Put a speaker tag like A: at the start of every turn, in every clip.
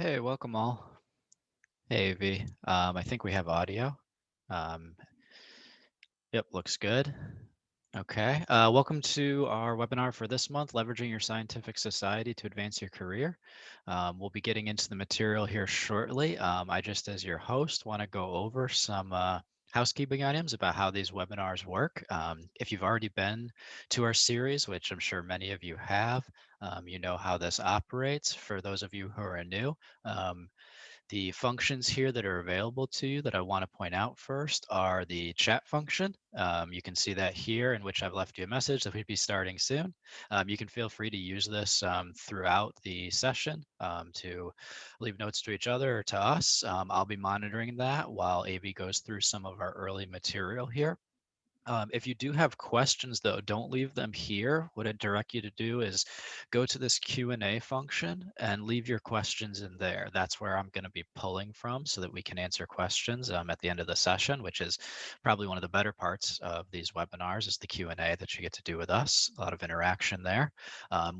A: Hey, welcome all. Hey, AV. I think we have audio. Um, yep, looks good. Okay. Welcome to our webinar for this month, Leveraging Your Scientific Society to Advance Your Career. We'll be getting into the material here shortly. I just, as your host, want to go over some housekeeping items about how these webinars work. If you've already been to our series, which I'm sure many of you have, you know how this operates. For those of you who are new, the functions here that are available to you that I want to point out first are the chat function. You can see that here, in which I've left you a message that we'd be starting soon. You can feel free to use this throughout the session to leave notes to each other or to us. I'll be monitoring that while AV goes through some of our early material here. If you do have questions, though, don't leave them here. What I'd direct you to do is go to this Q&A function and leave your questions in there. That's where I'm going to be pulling from so that we can answer questions at the end of the session, which is probably one of the better parts of these webinars is the Q&A that you get to do with us. A lot of interaction there.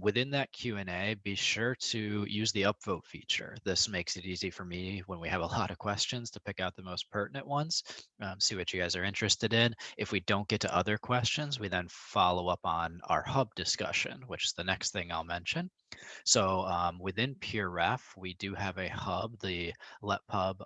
A: Within that Q&A, be sure to use the upvote feature. This makes it easy for me when we have a lot of questions to pick out the most pertinent ones, see what you guys are interested in. If we don't get to other questions, we then follow up on our hub discussion, which is the next thing I'll mention. So within PeerRef, we do have a hub, the LetPub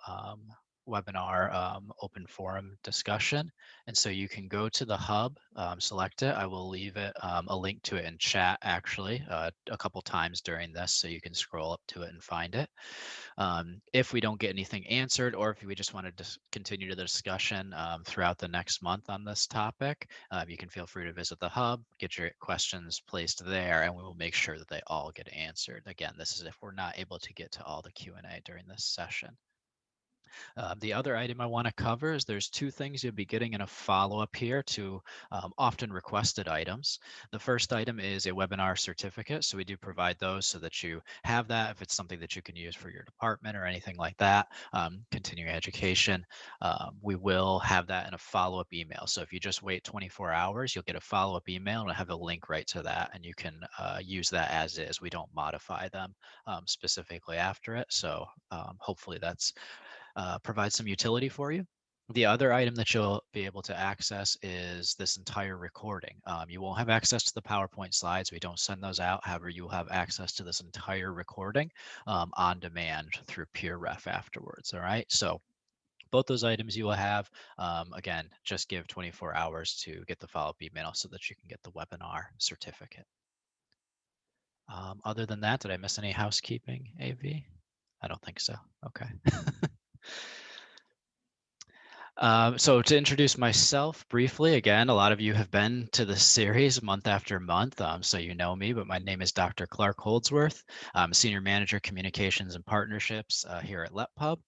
A: webinar open forum discussion. And so you can go to the hub, select it. I will leave it a link to it in chat actually a couple times during this, so you can scroll up to it and find it. If we don't get anything answered, or if we just want to continue the discussion throughout the next month on this topic, you can feel free to visit the hub, get your questions placed there, and we will make sure that they all get answered. Again, this is if we're not able to get to all the Q&A during this session. The other item I want to cover is there's two things you'll be getting in a follow-up here to often requested items. The first item is a webinar certificate. So we do provide those so that you have that if it's something that you can use for your department or anything like that, continuing education. We will have that in a follow-up email. So if you just wait 24 hours, you'll get a follow-up email and I'll have a link right to that, and you can use that as is. We don't modify them specifically after it. So hopefully that's provide some utility for you. The other item that you'll be able to access is this entire recording. You won't have access to the PowerPoint slides. We don't send those out. However, you will have access to this entire recording on demand through PeerRef afterwards. All right. So both those items you will have. Again, just give 24 hours to get the follow-up email so that you can get the webinar certificate. Other than that, did I miss any housekeeping, AV? I don't think so. Okay. So to introduce myself briefly, again, a lot of you have been to this series month after month, so you know me, but my name is Dr. Clark Holdsworth. I'm Senior Manager Communications and Partnerships here at LetPub.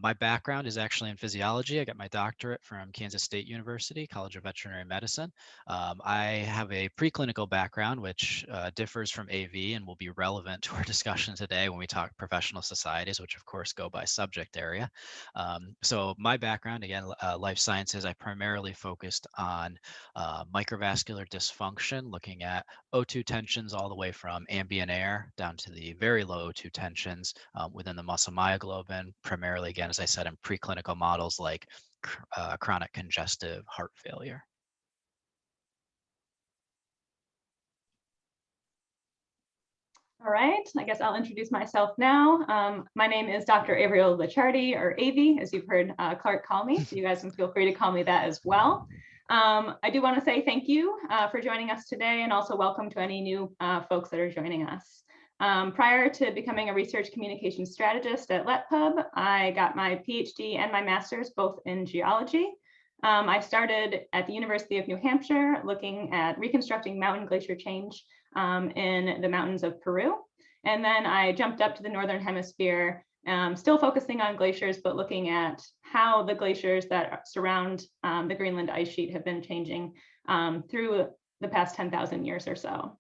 A: My background is actually in physiology. I got my doctorate from Kansas State University, College of Veterinary Medicine. I have a preclinical background, which differs from AV and will be relevant to our discussion today when we talk professional societies, which of course go by subject area. So my background, again, life sciences, I primarily focused on microvascular dysfunction, looking at O2 tensions all the way from ambient air down to the very low O2 tensions within the muscle myoglobin, primarily, again, as I said, in preclinical models like chronic congestive heart failure.
B: All right, I guess I'll introduce myself now. My name is Dr. Abriel Lichardi, or AV, as you've heard Clark call me, so you guys can feel free to call me that as well. I do want to say thank you for joining us today, and also welcome to any new folks that are joining us. Prior to becoming a research communication strategist at LetPub, I got my PhD and my master's both in geology. I started at the University of New Hampshire looking at reconstructing mountain glacier change in the mountains of Peru. And then I jumped up to the Northern Hemisphere, still focusing on glaciers, but looking at how the glaciers that surround the Greenland ice sheet have been changing through the past 10,000 years or so.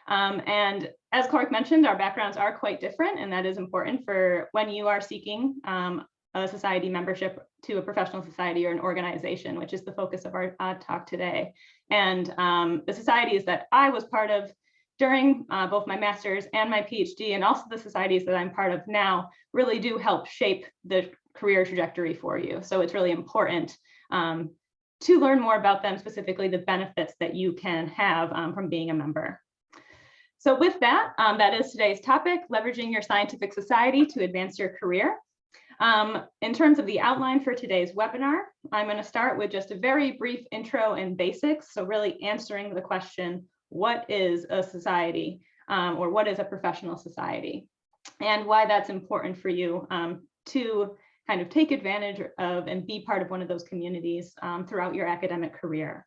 B: And as Clark mentioned, our backgrounds are quite different, and that is important for when you are seeking a society membership to a professional society or an organization, which is the focus of our talk today. And the societies that I was part of during both my master's and my PhD, and also the societies that I'm part of now, really do help shape the career trajectory for you. So it's really important to learn more about them, specifically the benefits that you can have from being a member. So with that, that is today's topic, leveraging your scientific society to advance your career. In terms of the outline for today's webinar, I'm going to start with just a very brief intro and basics. So really answering the question, what is a society, or what is a professional society, and why that's important for you to kind of take advantage of and be part of one of those communities throughout your academic career.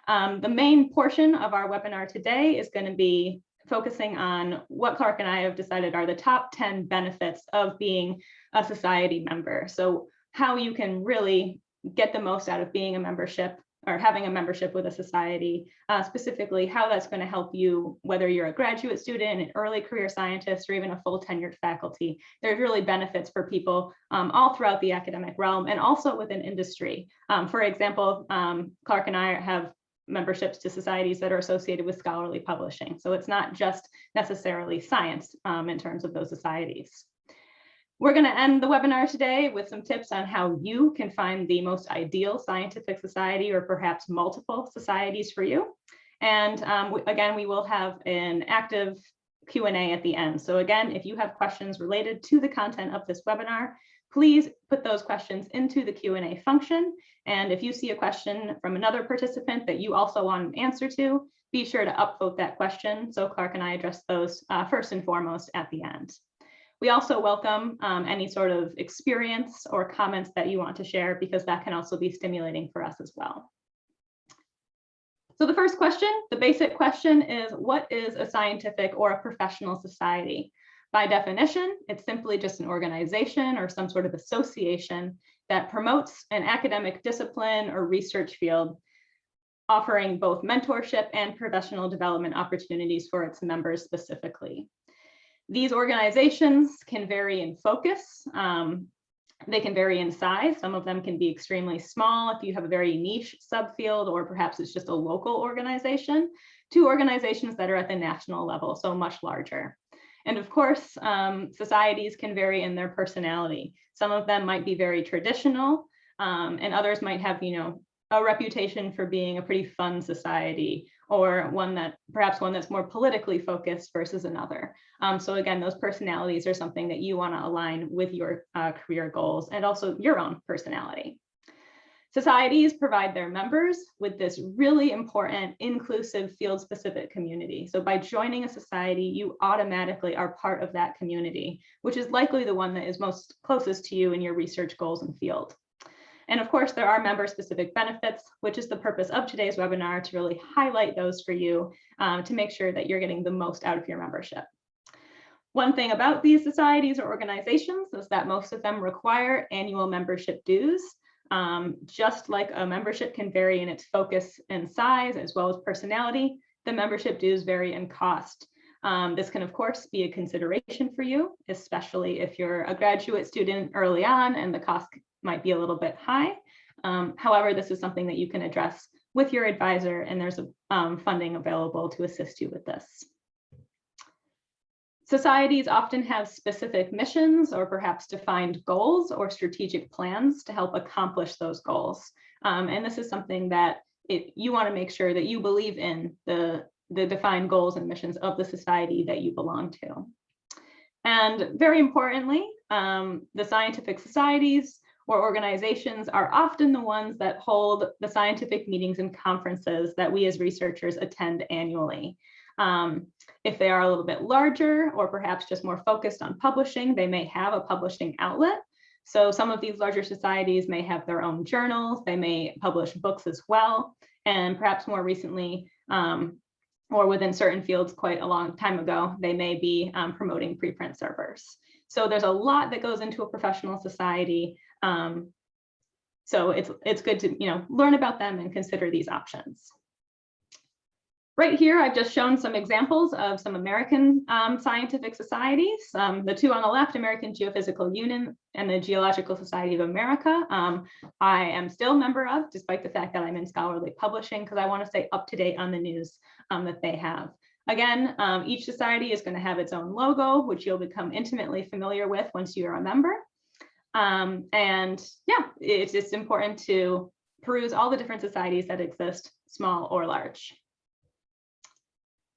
B: The main portion of our webinar today is going to be focusing on what Clark and I have decided are the top 10 benefits of being a society member. So how you can really get the most out of being a membership or having a membership with a society, specifically how that's going to help you, whether you're a graduate student, an early career scientist, or even a full tenured faculty. There's really benefits for people all throughout the academic realm and also within industry. For example, Clark and I have memberships to societies that are associated with scholarly publishing. So it's not just necessarily science in terms of those societies. We're going to end the webinar today with some tips on how you can find the most ideal scientific society, or perhaps multiple societies for you. And again, we will have an active Q&A at the end. So again, if you have questions related to the content of this webinar, please put those questions into the Q&A function. And if you see a question from another participant that you also want an answer to, be sure to upvote that question so Clark and I address those first and foremost at the end. We also welcome any sort of experience or comments that you want to share, because that can also be stimulating for us as well. So the first question, the basic question, is what is a scientific or a professional society? By definition, it's simply just an organization or some sort of association that promotes an academic discipline or research field, offering both mentorship and professional development opportunities for its members specifically. These organizations can vary in focus. They can vary in size. Some of them can be extremely small if you have a very niche subfield, or perhaps it's just a local organization, to organizations that are at the national level, so much larger. And of course, societies can vary in their personality. Some of them might be very traditional, and others might have, a reputation for being a pretty fun society, or one that's more politically focused versus another. So again, those personalities are something that you want to align with your career goals and also your own personality. Societies provide their members with this really important, inclusive, field-specific community. So by joining a society, you automatically are part of that community, which is likely the one that is most closest to you in your research goals and field. And of course, there are member-specific benefits, which is the purpose of today's webinar, to really highlight those for you to make sure that you're getting the most out of your membership. One thing about these societies or organizations is that most of them require annual membership dues. Just like a membership can vary in its focus and size, as well as personality, the membership dues vary in cost. This can, of course, be a consideration for you, especially if you're a graduate student early on and the cost might be a little bit high. However, this is something that you can address with your advisor, and there's funding available to assist you with this. Societies often have specific missions or perhaps defined goals or strategic plans to help accomplish those goals. And this is something that you want to make sure that you believe in the defined goals and missions of the society that you belong to. And very importantly, the scientific societies or organizations are often the ones that hold the scientific meetings and conferences that we as researchers attend annually. If they are a little bit larger or perhaps just more focused on publishing, they may have a publishing outlet. So some of these larger societies may have their own journals, they may publish books as well, and perhaps more recently, or within certain fields quite a long time ago, they may be promoting preprint servers. So there's a lot that goes into a professional society. So it's good to learn about them and consider these options. Right here, I've just shown some examples of some American scientific societies. The two on the left, American Geophysical Union and the Geological Society of America, I am still a member of, despite the fact that I'm in scholarly publishing, because I want to stay up to date on the news that they have. Again, each society is going to have its own logo, which you'll become intimately familiar with once you're a member. And yeah, it's just important to peruse all the different societies that exist, small or large.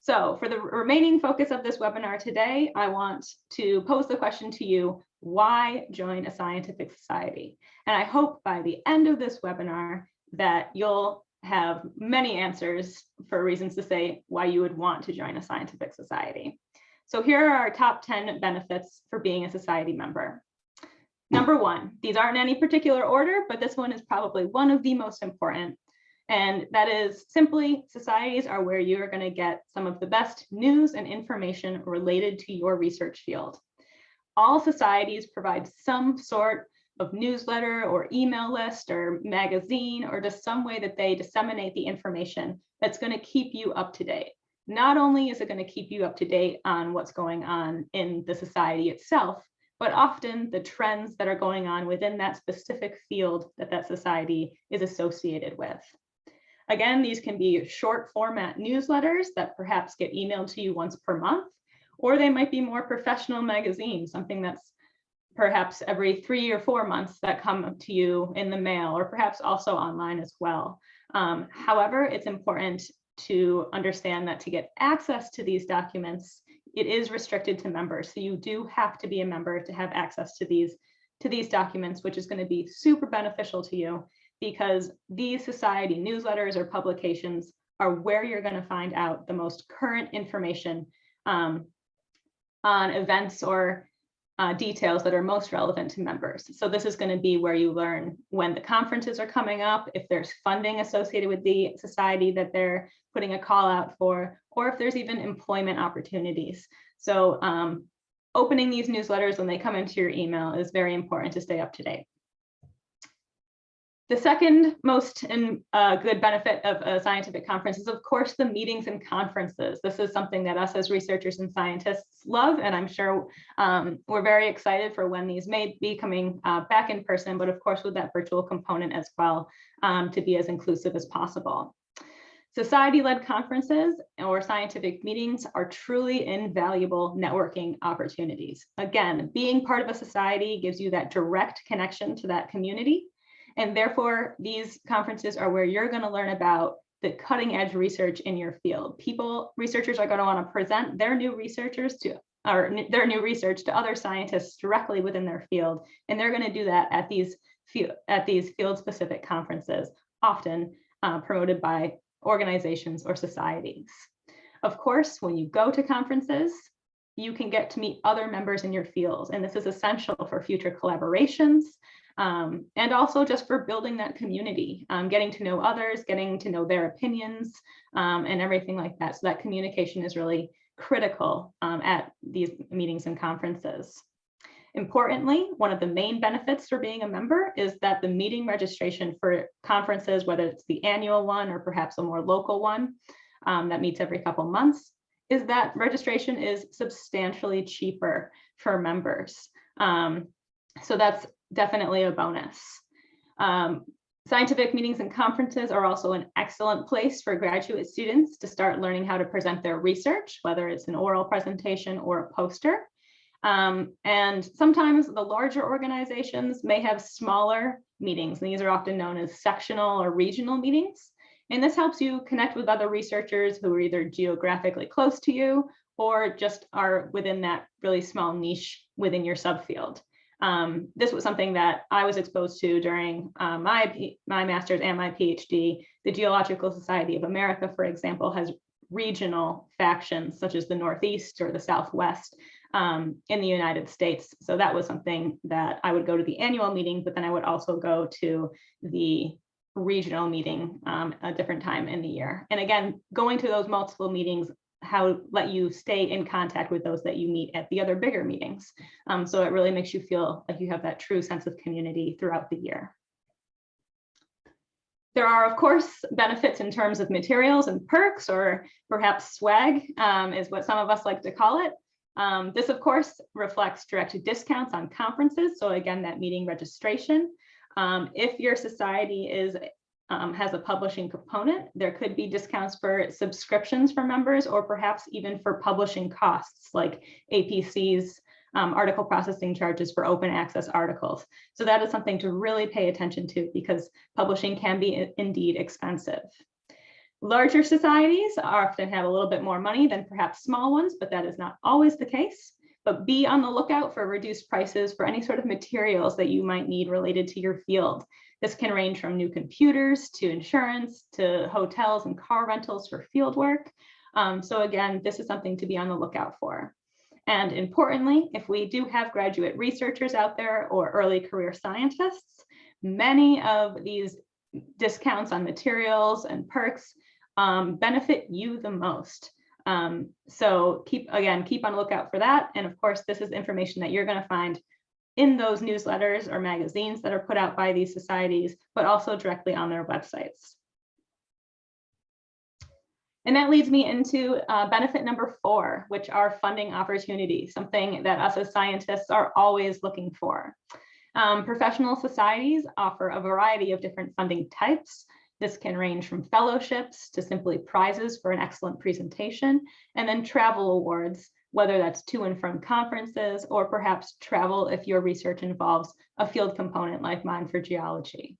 B: So for the remaining focus of this webinar today, I want to pose the question to you, why join a scientific society? And I hope by the end of this webinar that you'll have many answers for reasons to say why you would want to join a scientific society. So here are our top 10 benefits for being a society member. Number one, these aren't in any particular order, but this one is probably one of the most important. And that is simply, societies are where you're going to get some of the best news and information related to your research field. All societies provide some sort of newsletter or email list or magazine, or just some way that they disseminate the information that's going to keep you up to date. Not only is it going to keep you up to date on what's going on in the society itself, but often the trends that are going on within that specific field that that society is associated with. Again, these can be short format newsletters that perhaps get emailed to you once per month, or they might be more professional magazines, something that's perhaps every 3 or 4 months that come to you in the mail, or perhaps also online as well. However, it's important to understand that to get access to these documents, it is restricted to members. So you do have to be a member to have access to these documents, which is going to be super beneficial to you, because these society newsletters or publications are where you're going to find out the most current information on events or details that are most relevant to members. So this is going to be where you learn when the conferences are coming up, if there's funding associated with the society that they're putting a call out for, or if there's even employment opportunities. So opening these newsletters when they come into your email is very important to stay up to date. The second most good benefit of a scientific conference is, of course, the meetings and conferences. This is something that us as researchers and scientists love, and I'm sure we're very excited for when these may be coming back in person, but of course with that virtual component as well, to be as inclusive as possible. Society-led conferences or scientific meetings are truly invaluable networking opportunities. Again, being part of a society gives you that direct connection to that community. And therefore, these conferences are where you're going to learn about the cutting edge research in your field. Researchers are going to want to present their new research to other scientists directly within their field. And they're going to do that at these field specific conferences, often promoted by organizations or societies. Of course, when you go to conferences, you can get to meet other members in your field. And this is essential for future collaborations, and also just for building that community, getting to know others, getting to know their opinions, and everything like that. So that communication is really critical at these meetings and conferences. Importantly, one of the main benefits for being a member is that the meeting registration for conferences, whether it's the annual one or perhaps a more local one that meets every couple months, is that registration is substantially cheaper for members. So that's definitely a bonus. Scientific meetings and conferences are also an excellent place for graduate students to start learning how to present their research, whether it's an oral presentation or a poster. And sometimes the larger organizations may have smaller meetings, and these are often known as sectional or regional meetings. And this helps you connect with other researchers who are either geographically close to you or just are within that really small niche within your subfield. This was something that I was exposed to during my master's and my PhD. The Geological Society of America, for example, has regional factions such as the Northeast or the Southwest in the United States. So that was something that I would go to the annual meeting, but then I would also go to the regional meeting a different time in the year. And again, going to those multiple meetings let you stay in contact with those that you meet at the other bigger meetings. So it really makes you feel like you have that true sense of community throughout the year. There are, of course, benefits in terms of materials and perks, or perhaps swag is what some of us like to call it. This, of course, reflects direct discounts on conferences. So again, that meeting registration. If your society is has a publishing component, there could be discounts for subscriptions for members, or perhaps even for publishing costs like APC's article processing charges for open access articles. So that is something to really pay attention to, because publishing can be indeed expensive. Larger societies often have a little bit more money than perhaps small ones, but that is not always the case. But be on the lookout for reduced prices for any sort of materials that you might need related to your field. This can range from new computers to insurance to hotels and car rentals for field work. So again, this is something to be on the lookout for. And importantly, if we do have graduate researchers out there or early career scientists, many of these discounts on materials and perks benefit you the most. So keep on the lookout for that. And of course, this is information that you're going to find in those newsletters or magazines that are put out by these societies, but also directly on their websites. And that leads me into benefit number 4, which are funding opportunities, something that us as scientists are always looking for. Professional societies offer a variety of different funding types. This can range from fellowships to simply prizes for an excellent presentation, and then travel awards, whether that's to and from conferences, or perhaps travel if your research involves a field component like mine for geology.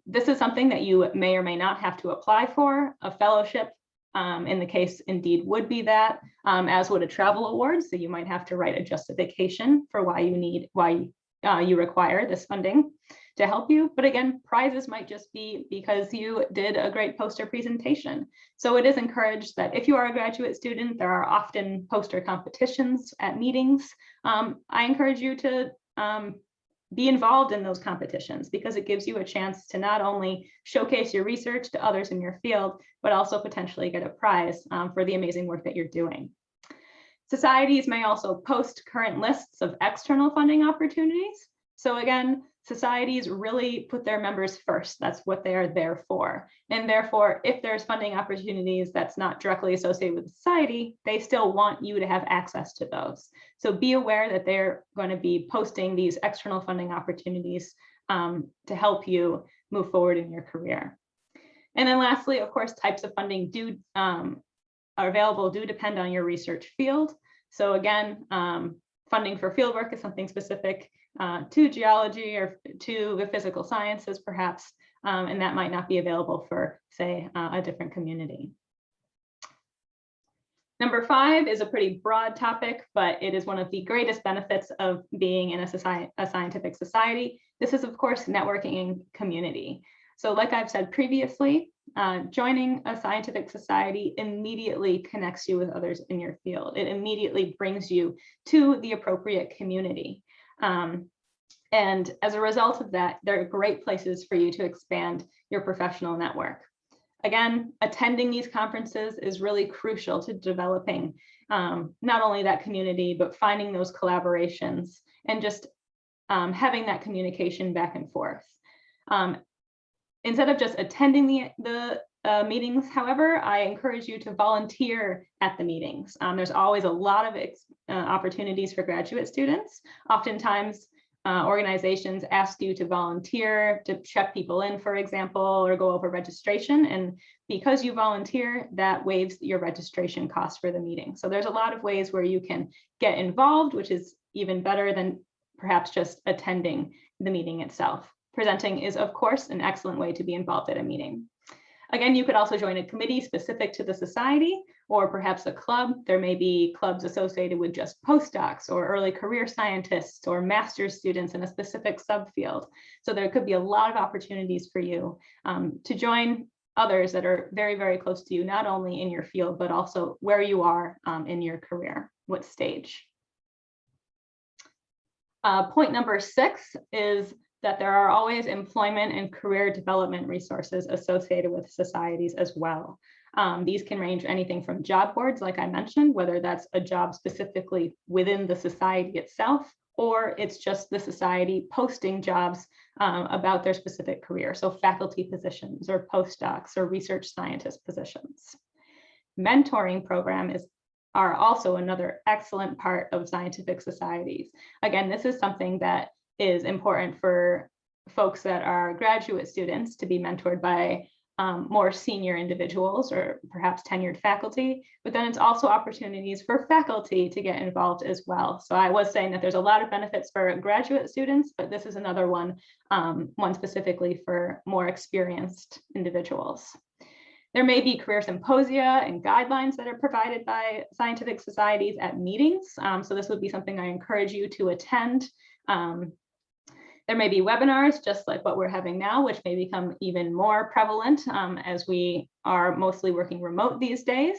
B: This is something that you may or may not have to apply for. A fellowship, in the case indeed would be that, as would a travel award. So you might have to write a justification for why you require this funding to help you. But again, prizes might just be because you did a great poster presentation. So it is encouraged that if you are a graduate student, there are often poster competitions at meetings. I encourage you to be involved in those competitions, because it gives you a chance to not only showcase your research to others in your field, but also potentially get a prize for the amazing work that you're doing. Societies may also post current lists of external funding opportunities. So again, societies really put their members first. That's what they are there for. And therefore, if there's funding opportunities that's not directly associated with the society, they still want you to have access to those. So be aware that they're going to be posting these external funding opportunities to help you move forward in your career. And then lastly, of course, types of funding are available do depend on your research field. So again, funding for fieldwork is something specific to geology or to the physical sciences, perhaps, and that might not be available for, say, a different community. Number 5 is a pretty broad topic, but it is one of the greatest benefits of being in a scientific society. This is, of course, networking and community. So like I've said previously, joining a scientific society immediately connects you with others in your field. It immediately brings you to the appropriate community. And as a result of that, they're great places for you to expand your professional network. Again, attending these conferences is really crucial to developing not only that community, but finding those collaborations and just having that communication back and forth. Instead of just attending the meetings, however, I encourage you to volunteer at the meetings. There's always a lot of opportunities for graduate students. Oftentimes, organizations ask you to volunteer, to check people in, for example, or go over registration. And because you volunteer, that waives your registration costs for the meeting. So there's a lot of ways where you can get involved, which is even better than perhaps just attending the meeting itself. Presenting is, of course, an excellent way to be involved at a meeting. Again, you could also join a committee specific to the society, or perhaps a club. There may be clubs associated with just postdocs or early career scientists or master's students in a specific subfield. So there could be a lot of opportunities for you to join others that are very, very close to you, not only in your field, but also where you are in your career, what stage. Point number 6 is that there are always employment and career development resources associated with societies as well. These can range anything from job boards, like I mentioned, whether that's a job specifically within the society itself, or it's just the society posting jobs about their specific career. So faculty positions or postdocs or research scientist positions. Mentoring programs are also another excellent part of scientific societies. Again, this is something that is important for folks that are graduate students to be mentored by more senior individuals or perhaps tenured faculty, but then it's also opportunities for faculty to get involved as well. So I was saying that there's a lot of benefits for graduate students, but this is another one, one specifically for more experienced individuals. There may be career symposia and guidelines that are provided by scientific societies at meetings. So this would be something I encourage you to attend. There may be webinars, just like what we're having now, which may become even more prevalent as we are mostly working remote these days.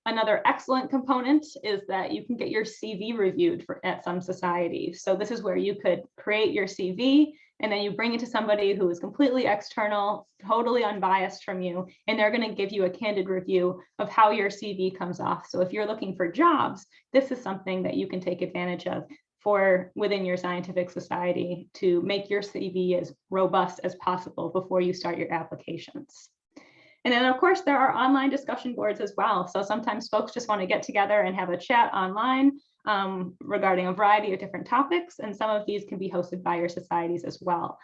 B: Another excellent component is that you can get your CV reviewed at some societies. So this is where you could create your CV and then you bring it to somebody who is completely external, totally unbiased from you, and they're going to give you a candid review of how your CV comes off. So if you're looking for jobs, this is something that you can take advantage of within your scientific society to make your CV as robust as possible before you start your applications. And then of course there are online discussion boards as well. So sometimes folks just want to get together and have a chat online regarding a variety of different topics. And some of these can be hosted by your societies as well.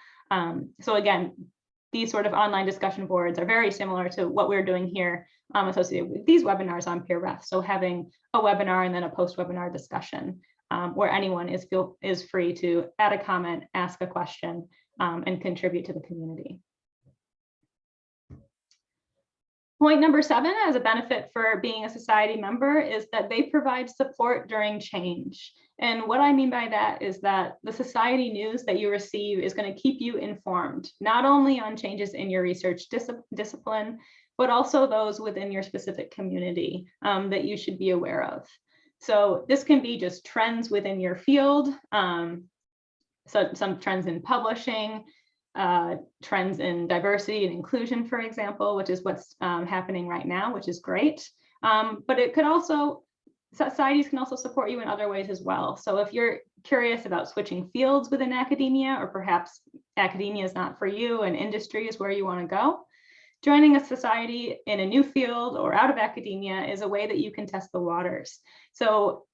B: So again, these sort of online discussion boards are very similar to what we're doing here associated with these webinars on PeerRef. So having a webinar and then a post-webinar discussion where anyone is free to add a comment, ask a question, and contribute to the community. Point number 7 as a benefit for being a society member is that they provide support during change. And what I mean by that is that the society news that you receive is going to keep you informed, not only on changes in your research discipline, but also those within your specific community that you should be aware of. So this can be just trends within your field, so some trends in publishing, trends in diversity and inclusion, for example, which is what's happening right now, which is great. But it could also, societies can also support you in other ways as well. So if you're curious about switching fields within academia, or perhaps academia is not for you and industry is where you want to go, joining a society in a new field or out of academia is a way that you can test the waters. So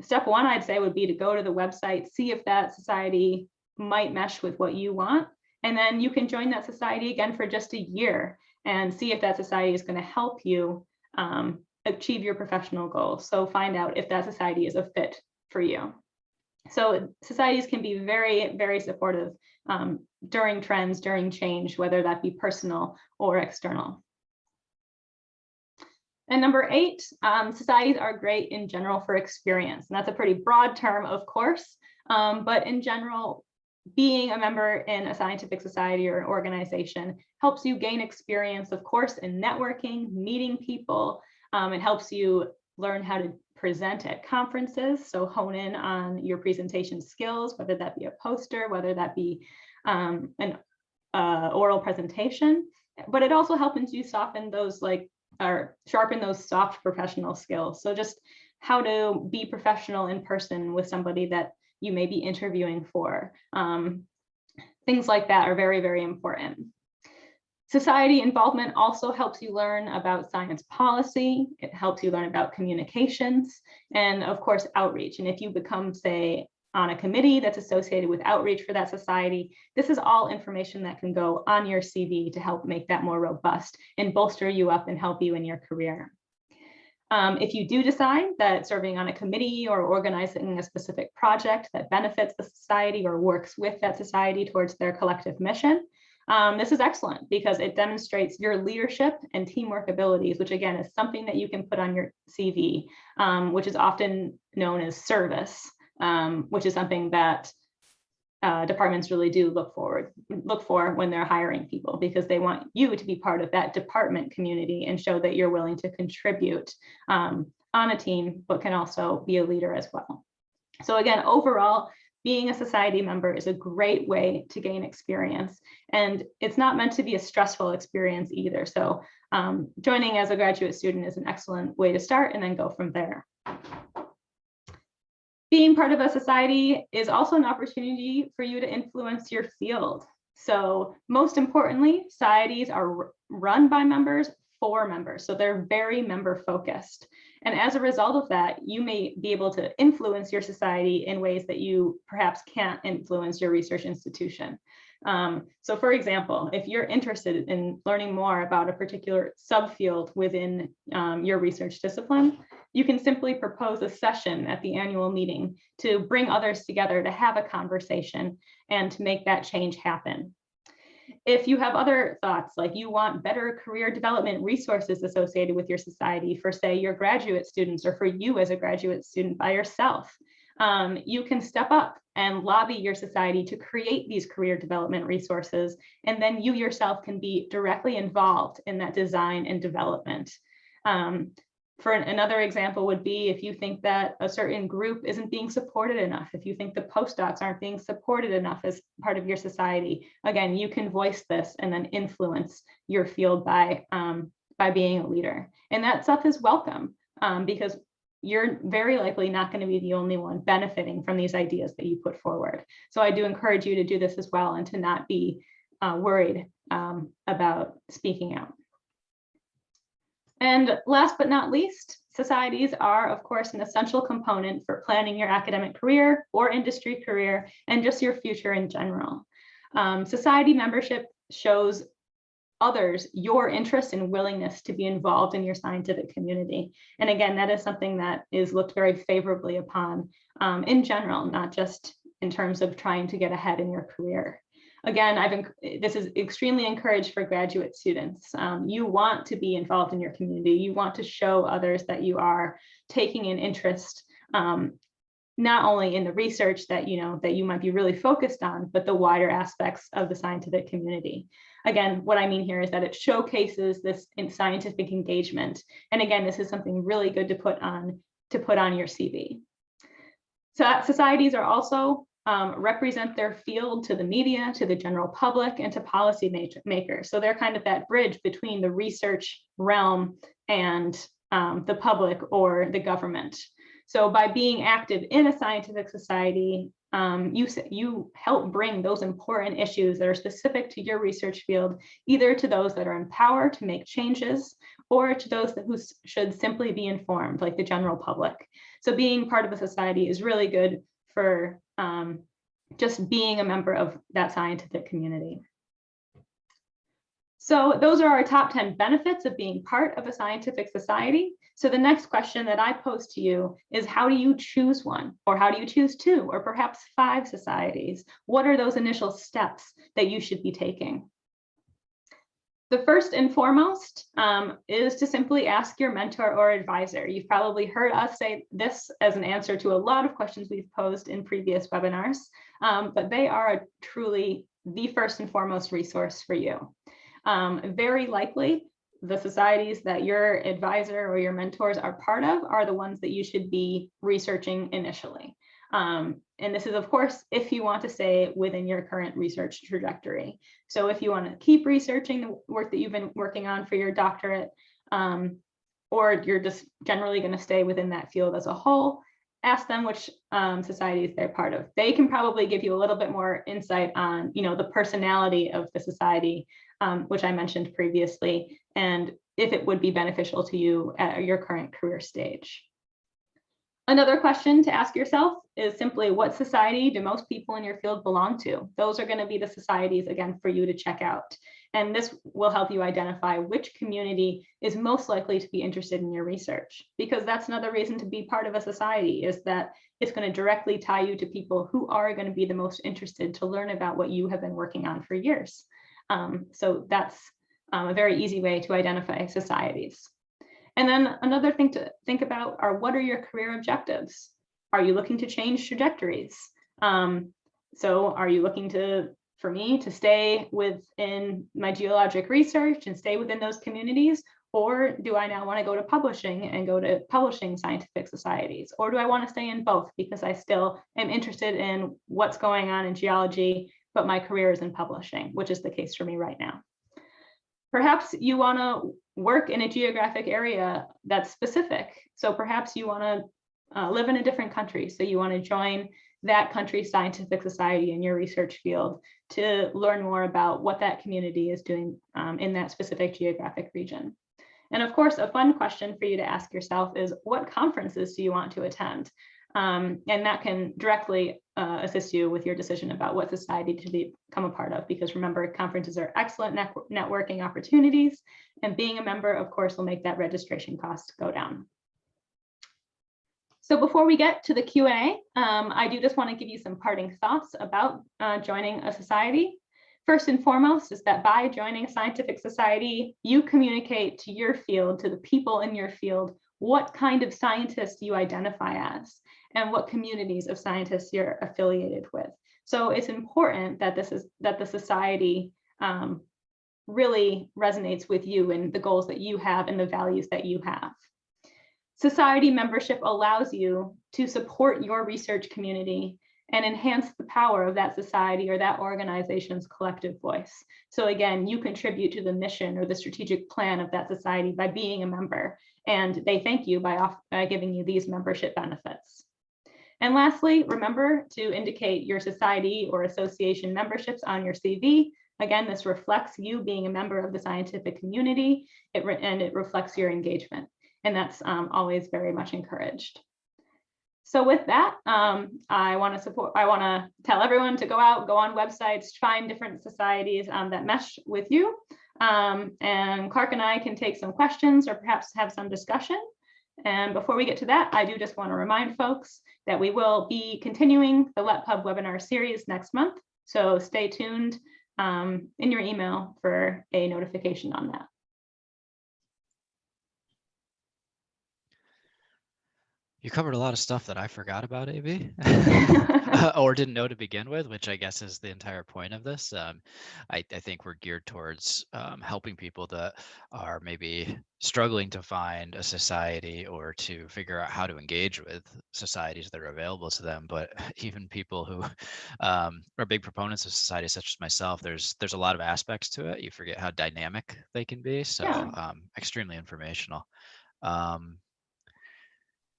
B: step 1, I'd say, would be to go to the website, see if that society might mesh with what you want. And then you can join that society again for just a year and see if that society is going to help you achieve your professional goals. So find out if that society is a fit for you. So societies can be very, very supportive during trends, during change, whether that be personal or external. And number 8, societies are great in general for experience. And that's a pretty broad term, of course, but in general, being a member in a scientific society or an organization helps you gain experience, of course, in networking, meeting people. It helps you learn how to present at conferences, so hone in on your presentation skills, whether that be a poster, whether that be an oral presentation. But it also helps you soften those or sharpen those soft professional skills. So just how to be professional in person with somebody that you may be interviewing for. Things like that are very, very important. Society involvement also helps you learn about science policy. It helps you learn about communications and, of course, outreach. And if you become, say, on a committee that's associated with outreach for that society, this is all information that can go on your CV to help make that more robust and bolster you up and help you in your career. If you do decide that serving on a committee or organizing a specific project that benefits the society or works with that society towards their collective mission, this is excellent because it demonstrates your leadership and teamwork abilities, which again is something that you can put on your CV, which is often known as service, which is something that departments really do look for when they're hiring people, because they want you to be part of that department community and show that you're willing to contribute on a team, but can also be a leader as well. So again, overall, being a society member is a great way to gain experience, and it's not meant to be a stressful experience either. So joining as a graduate student is an excellent way to start and then go from there. Being part of a society is also an opportunity for you to influence your field. So most importantly, societies are run by members for members. So they're very member focused. And as a result of that, you may be able to influence your society in ways that you perhaps can't influence your research institution. So for example, if you're interested in learning more about a particular subfield within your research discipline, you can simply propose a session at the annual meeting to bring others together to have a conversation and to make that change happen. If you have other thoughts, like you want better career development resources associated with your society for, say, your graduate students, or for you as a graduate student by yourself, you can step up and lobby your society to create these career development resources, and then you yourself can be directly involved in that design and development. For another example would be if you think that a certain group isn't being supported enough, if you think the postdocs aren't being supported enough as part of your society, again, you can voice this and then influence your field by being a leader. And that stuff is welcome because you're very likely not going to be the only one benefiting from these ideas that you put forward. So I do encourage you to do this as well and to not be worried about speaking out. And last but not least, societies are, of course, an essential component for planning your academic career or industry career and just your future in general. Society membership shows others your interest and willingness to be involved in your scientific community. And again, that is something that is looked very favorably upon in general, not just in terms of trying to get ahead in your career. Again, this is extremely encouraged for graduate students. You want to be involved in your community. You want to show others that you are taking an interest, not only in the research that you might be really focused on, but the wider aspects of the scientific community. Again, what I mean here is that it showcases this in scientific engagement. And again, this is something really good to put on your CV. So societies are also represent their field to the media, to the general public, and to policy makers. So they're kind of that bridge between the research realm and the public or the government. So by being active in a scientific society, you help bring those important issues that are specific to your research field, either to those that are in power to make changes, or to those who should simply be informed, like the general public. So being part of a society is really good for just being a member of that scientific community. So those are our top 10 benefits of being part of a scientific society. So the next question that I pose to you is, how do you choose one? Or how do you choose 2 or perhaps 5 societies? What are those initial steps that you should be taking? The first and foremost is to simply ask your mentor or advisor. You've probably heard us say this as an answer to a lot of questions we've posed in previous webinars, but they are truly the first and foremost resource for you. Very likely, the societies that your advisor or your mentors are part of are the ones that you should be researching initially. And this is, of course, if you want to stay within your current research trajectory. So if you want to keep researching the work that you've been working on for your doctorate, or you're just generally going to stay within that field as a whole, ask them which societies they're part of. They can probably give you a little bit more insight on, the personality of the society, which I mentioned previously, and if it would be beneficial to you at your current career stage. Another question to ask yourself is simply, what society do most people in your field belong to? Those are going to be the societies, again, for you to check out. And this will help you identify which community is most likely to be interested in your research, because that's another reason to be part of a society, is that it's going to directly tie you to people who are going to be the most interested to learn about what you have been working on for years. So that's a very easy way to identify societies. And then another thing to think about are, what are your career objectives? Are you looking to change trajectories? So are you looking for me to stay within my geologic research and stay within those communities? Or do I now want to go to publishing and go to publishing scientific societies? Or do I want to stay in both because I still am interested in what's going on in geology, but my career is in publishing, which is the case for me right now. Perhaps you want to work in a geographic area that's specific. So perhaps you want to live in a different country. So you want to join that country's scientific society in your research field to learn more about what that community is doing in that specific geographic region. And of course, a fun question for you to ask yourself is, what conferences do you want to attend? And that can directly assist you with your decision about what society to become a part of, because remember, conferences are excellent networking opportunities, and being a member, of course, will make that registration cost go down. So before we get to the Q&A, I do just want to give you some parting thoughts about joining a society. First and foremost is that by joining a scientific society, you communicate to your field, to the people in your field, what kind of scientists you identify as and what communities of scientists you're affiliated with. So it's important that the society really resonates with you and the goals that you have and the values that you have. Society membership allows you to support your research community and enhance the power of that society or that organization's collective voice. So again, you contribute to the mission or the strategic plan of that society by being a member, and they thank you by giving you these membership benefits. And lastly, remember to indicate your society or association memberships on your CV. Again, this reflects you being a member of the scientific community, and it reflects your engagement. And that's always very much encouraged. So with that, I want to tell everyone to go out, go on websites, find different societies that mesh with you. And Clark and I can take some questions or perhaps have some discussion. And before we get to that, I do just want to remind folks that we will be continuing the LetPub webinar series next month. So stay tuned in your email for a notification on that.
A: You covered a lot of stuff that I forgot about, AB, or didn't know to begin with, which I guess is the entire point of this. I think we're geared towards helping people that are maybe struggling to find a society or to figure out how to engage with societies that are available to them. But even people who are big proponents of societies such as myself, there's a lot of aspects to it. You forget how dynamic they can be. So
B: Yeah.
A: Extremely informational.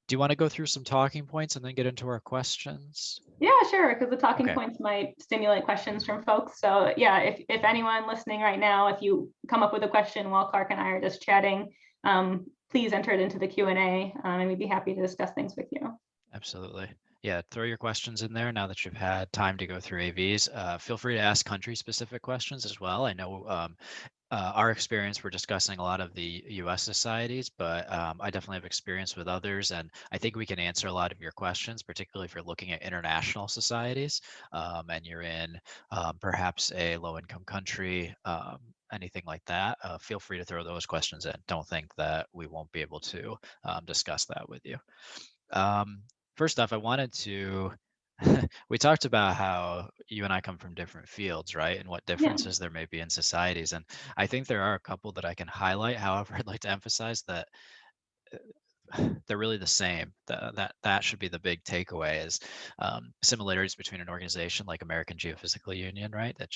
A: Do you want to go through some talking points and then get into our questions?
B: Yeah, sure, because the talking
A: Okay.
B: points might stimulate questions from folks. So yeah, if anyone listening right now, if you come up with a question while Clark and I are just chatting, please enter it into the Q&A, and we'd be happy to discuss things with you.
A: Absolutely. Yeah, throw your questions in there now that you've had time to go through AVs. Feel free to ask country-specific questions as well. I know our experience, we're discussing a lot of the US societies, but I definitely have experience with others. And I think we can answer a lot of your questions, particularly if you're looking at international societies and you're in perhaps a low-income country, anything like that. Feel free to throw those questions in. Don't think that we won't be able to discuss that with you. First off, I wanted to, we talked about how you and I come from different fields, right? And what differences there may be in societies. And I think there are a couple that I can highlight. However, I'd like to emphasize that they're really the same. That should be the big takeaway is similarities between an organization like American Geophysical Union, right? That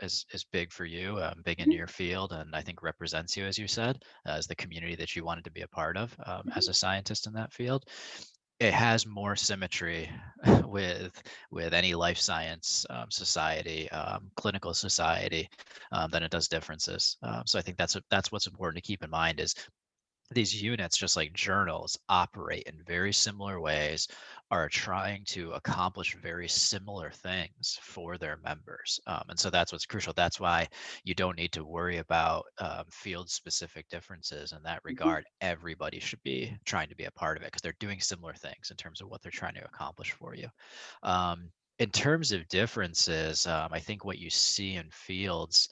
A: is big for you, big in your field, and I think represents you, as you said, as the community that you wanted to be a part of as a scientist in that field. It has more symmetry with any life science society, clinical society, than it does differences. So I think that's what's important to keep in mind is these units, just like journals, operate in very similar ways, are trying to accomplish very similar things for their members. And so that's what's crucial. That's why you don't need to worry about field-specific differences in that regard. Everybody should be trying to be a part of it because they're doing similar things in terms of what they're trying to accomplish for you. In terms of differences, I think what you see in fields,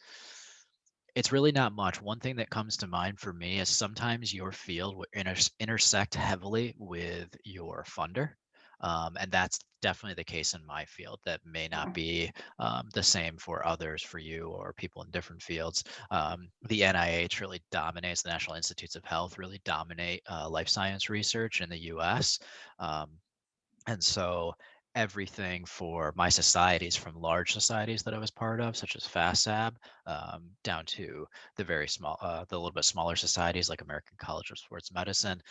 A: it's really not much. One thing that comes to mind for me is sometimes your field will intersect heavily with your funder. And that's definitely the case in my field. That may not be the same for others, for you, or people in different fields. The NIH really dominates, the National Institutes of Health really dominate life science research in the US. And so everything for my societies, from large societies that I was part of, such as FASAB, down to the very small, the little bit smaller societies like American College of Sports Medicine,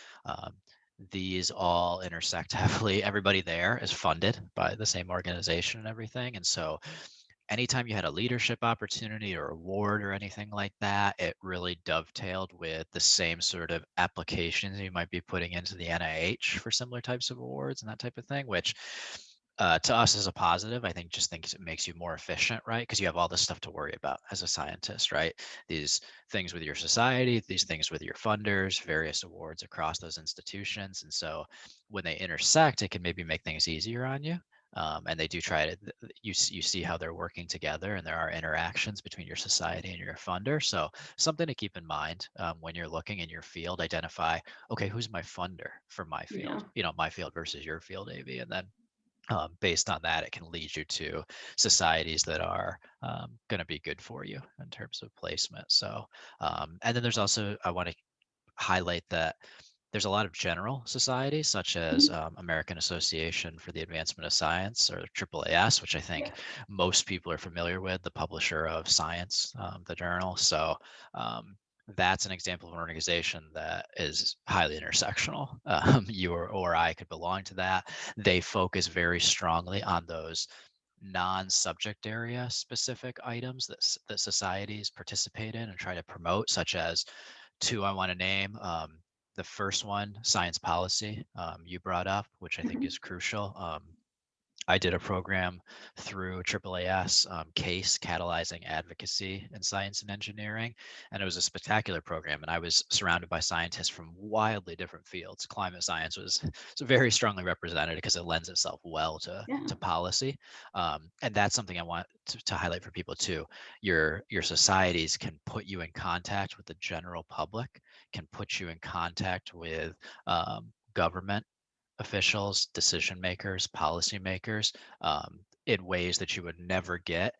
A: these all intersect heavily. Everybody there is funded by the same organization and everything. And so anytime you had a leadership opportunity or award or anything like that, it really dovetailed with the same sort of applications you might be putting into the NIH for similar types of awards and that type of thing, which to us is a positive. I just think it makes you more efficient, right? Because you have all this stuff to worry about as a scientist, right? These things with your society, these things with your funders, various awards across those institutions. And so when they intersect, it can maybe make things easier on you. And they do try to, you see how they're working together, and there are interactions between your society and your funder. So something to keep in mind when you're looking in your field, identify, okay, who's my funder for my
B: Yeah.
A: field, my field versus your field, AV, and then based on that, it can lead you to societies that are going to be good for you in terms of placement. So, and then there's also, I want to highlight that there's a lot of general societies, such as
B: Mhm.
A: American Association for the Advancement of Science, or AAAS, which I think
B: Yeah.
A: most people are familiar with, the publisher of Science, the journal. So that's an example of an organization that is highly intersectional. You or I could belong to that. They focus very strongly on those non-subject area specific items that societies participate in and try to promote, such as two I want to name. The first one, science policy, you brought up, which I think
B: Mhm.
A: is crucial. I did a program through AAAS, CASE, Catalyzing Advocacy in Science and Engineering, and it was a spectacular program. And I was surrounded by scientists from wildly different fields. Climate science was very strongly represented because it lends itself well
B: Yeah.
A: to policy, and that's something I want to highlight for people too. Your societies can put you in contact with the general public, can put you in contact with government officials, decision makers, policymakers, in ways that you would never get,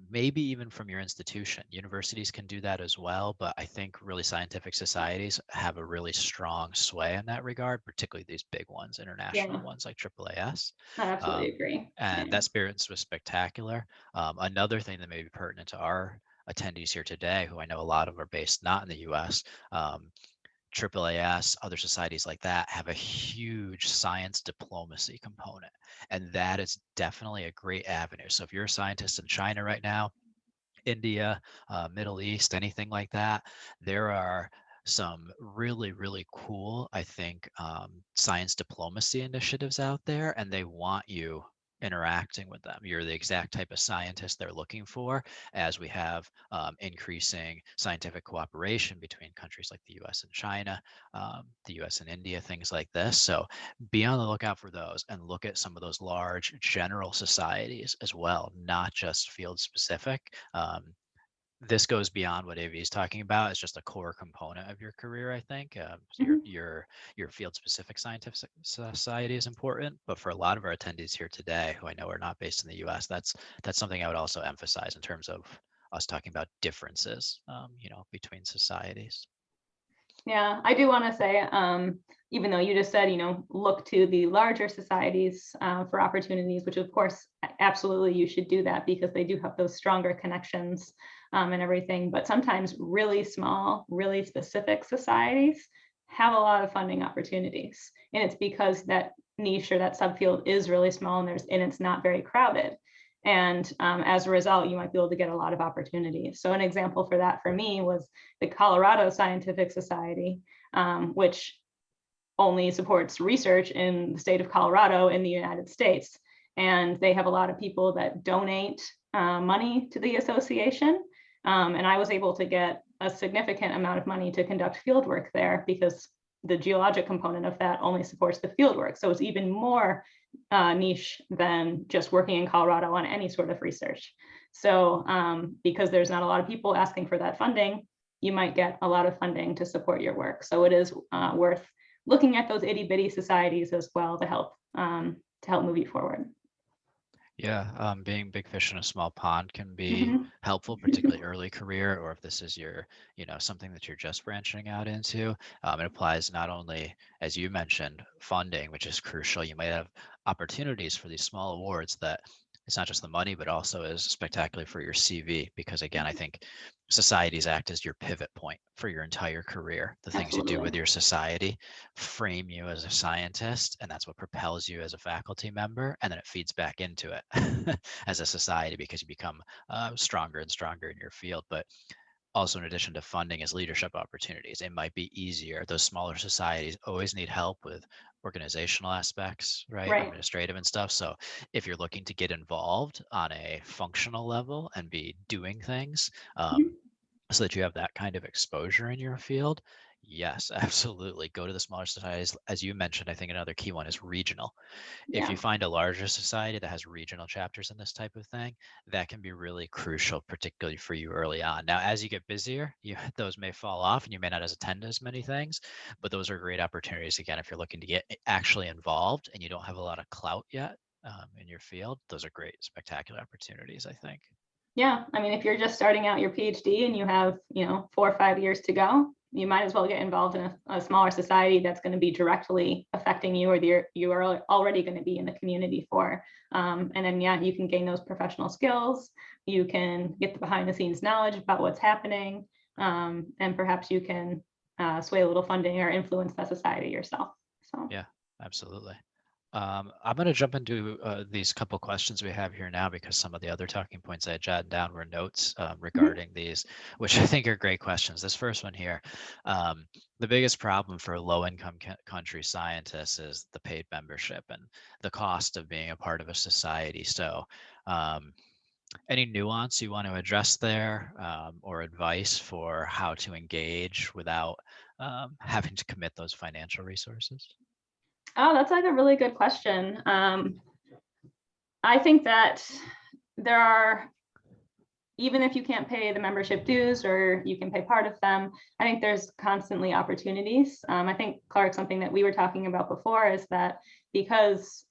A: maybe even from your institution. Universities can do that as well, but I think really scientific societies have a really strong sway in that regard, particularly these big ones, international
B: Yeah.
A: ones like AAAS.
B: I absolutely
A: Um,
B: agree.
A: and
B: Yeah.
A: that experience was spectacular. Another thing that may be pertinent to our attendees here today, who I know a lot of are based not in the US, AAAS, other societies like that have a huge science diplomacy component. And that is definitely a great avenue. So if you're a scientist in China right now, India, Middle East, anything like that, there are some really, really cool, I think, science diplomacy initiatives out there, and they want you interacting with them. You're the exact type of scientist they're looking for, as we have increasing scientific cooperation between countries like the US and China, the US and India, things like this. So be on the lookout for those, and look at some of those large general societies as well, not just field specific. This goes beyond what AV is talking about. It's just a core component of your career, I think.
B: Mhm.
A: Your field specific scientific society is important, but for a lot of our attendees here today, who I know are not based in the U.S., that's something I would also emphasize in terms of us talking about differences, between societies.
B: Yeah, I do want to say, even though you just said, look to the larger societies for opportunities, which of course, absolutely you should do that because they do have those stronger connections and everything. But sometimes really small, really specific societies have a lot of funding opportunities. And it's because that niche or that subfield is really small and it's not very crowded. And as a result, you might be able to get a lot of opportunities. So an example for that for me was the Colorado Scientific Society, which only supports research in the state of Colorado in the United States. And they have a lot of people that donate money to the association. And I was able to get a significant amount of money to conduct field work there because the geologic component of that only supports the field work. So it's even more niche than just working in Colorado on any sort of research. So because there's not a lot of people asking for that funding, you might get a lot of funding to support your work. So it is worth looking at those itty bitty societies as well to help move you forward.
A: Yeah, being big fish in a small pond can be
B: Mhm.
A: helpful, particularly early career, or if this is something that you're just branching out into. It applies not only, as you mentioned, funding, which is crucial. You might have opportunities for these small awards that it's not just the money, but also is spectacular for your CV, because again, I think societies act as your pivot point for your entire career. The things you do
B: Absolutely.
A: with your society frame you as a scientist, and that's what propels you as a faculty member, and then it feeds back into it as a society, because you become stronger and stronger in your field. But also, in addition to funding, is leadership opportunities. It might be easier. Those smaller societies always need help with organizational aspects, right?
B: Right.
A: Administrative and stuff. So if you're looking to get involved on a functional level and be doing things,
B: Mhm.
A: so that you have that kind of exposure in your field, yes, absolutely. Go to the smaller societies. As you mentioned, I think another key one is regional. If
B: Yeah.
A: you find a larger society that has regional chapters in this type of thing, that can be really crucial, particularly for you early on. Now, as you get busier, those may fall off and you may not attend as many things, but those are great opportunities. Again, if you're looking to get actually involved and you don't have a lot of clout yet in your field, those are great, spectacular opportunities, I think.
B: Yeah. I mean, if you're just starting out your PhD and you have, 4 or 5 years to go, you might as well get involved in a smaller society that's going to be directly affecting you, or you are already going to be in the community for. And then, yeah, you can gain those professional skills. You can get the behind the scenes knowledge about what's happening. And perhaps you can sway a little funding or influence that society yourself. So,
A: Yeah, absolutely. I'm going to jump into these couple questions we have here now, because some of the other talking points I had jotted down were notes
B: mhm.
A: regarding these, which I think are great questions. This first one here, the biggest problem for low-income country scientists is the paid membership and the cost of being a part of a society. So any nuance you want to address there, or advice for how to engage without having to commit those financial resources?
B: Oh, that's like a really good question. I think that there are, even if you can't pay the membership dues or you can pay part of them, I think there's constantly opportunities. I think, Clark, something that we were talking about before is that because